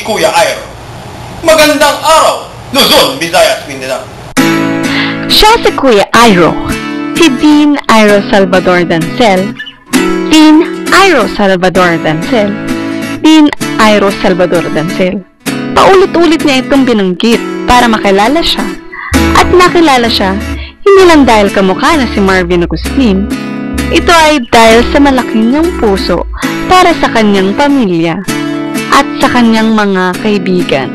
Kuya Iro. Magandang araw, Luzon, Visayas, Mindanao. Siya si Kuya Iro, si Dean Iro Salvador Dancel, Dean Iro Salvador Dancel, Dean Iro Salvador Dancel. Paulit-ulit niya itong binanggit para makilala siya. At nakilala siya, hindi lang dahil kamukha na si Marvin Agustin. Ito ay dahil sa malaki niyang puso para sa kanyang pamilya at sa kanyang mga kaibigan.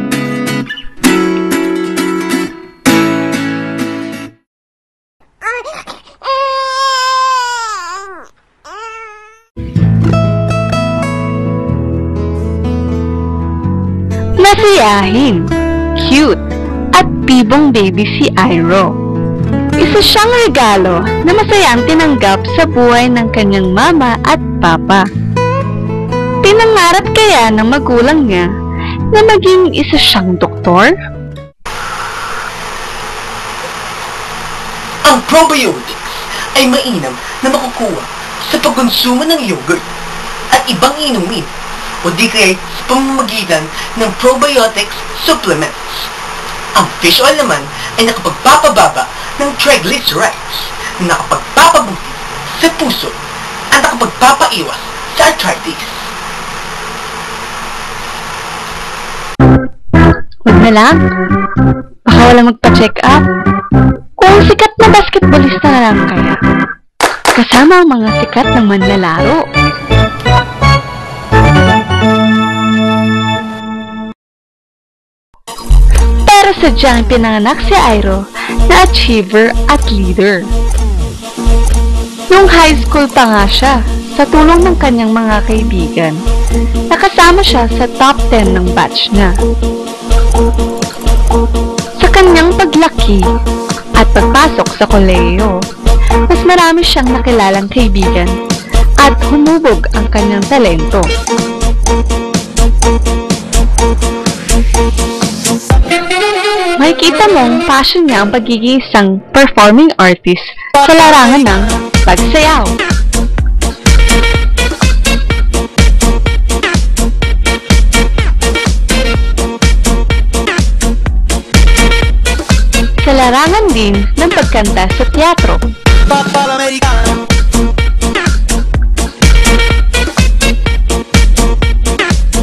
Masiyahin, cute, at bibong baby si Iro. Isa siyang regalo na masayang tinanggap sa buhay ng kanyang mama at papa. Pinangarap kaya ng magulang niya na maging isa siyang doktor? Ang probiotics ay mainam na makukuha sa pagkonsumo ng yogurt at ibang inumin o di kaya sa pamamagitan ng probiotics supplements. Ang fish oil naman ay nakapagpapababa ng triglycerides na nakapagpapabuti sa puso at nakapagpapaiwas sa arthritis. Huwag na lang. Baka wala magpa-check up. Kung sikat na basketballista na lang kaya. Kasama ang mga sikat na manlalaro. Pero sadyang pinanganak si Iro na achiever at leader. Nung high school pa nga siya, sa tulong ng kanyang mga kaibigan, nakasama siya sa top 10 ng batch niya. Sa kanyang paglaki at pagpasok sa kolehiyo, mas marami siyang nakilalang kaibigan at humubog ang kanyang talento. Makikita mong passion niya ang pagiging isang performing artist sa larangan ng pagsayaw. Sa larangan din ng pagkanta sa teatro.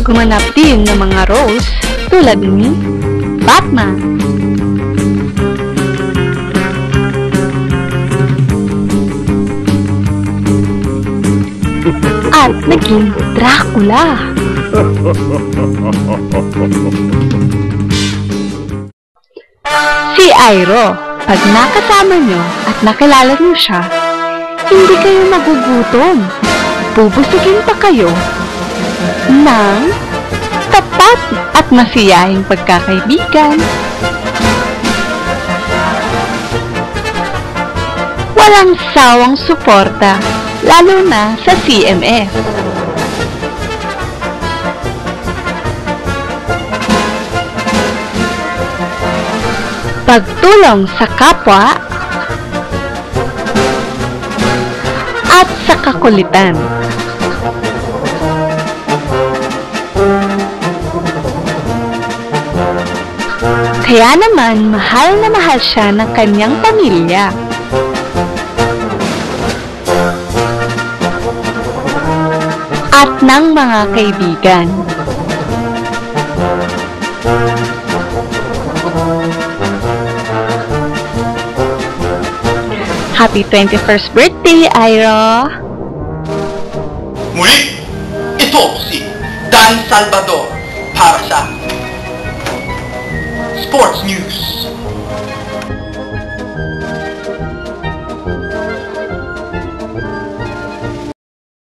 Gumanap din ng mga roles tulad ni Batman, at naging Dracula. Si Iro, pag nakasama nyo at nakilala nyo siya, hindi kayo magugutom. Bubusugin pa kayo ng tapat at masiyahing pagkakaibigan. Walang sawang suporta, lalo na sa CMF. Pagtulong sa kapwa at sa kakulitan. Kaya naman, mahal na mahal siya ng kanyang pamilya. At ng mga kaibigan. Happy 21st birthday, Iro! Muli, ito si Dan Salvador para sa Sports News.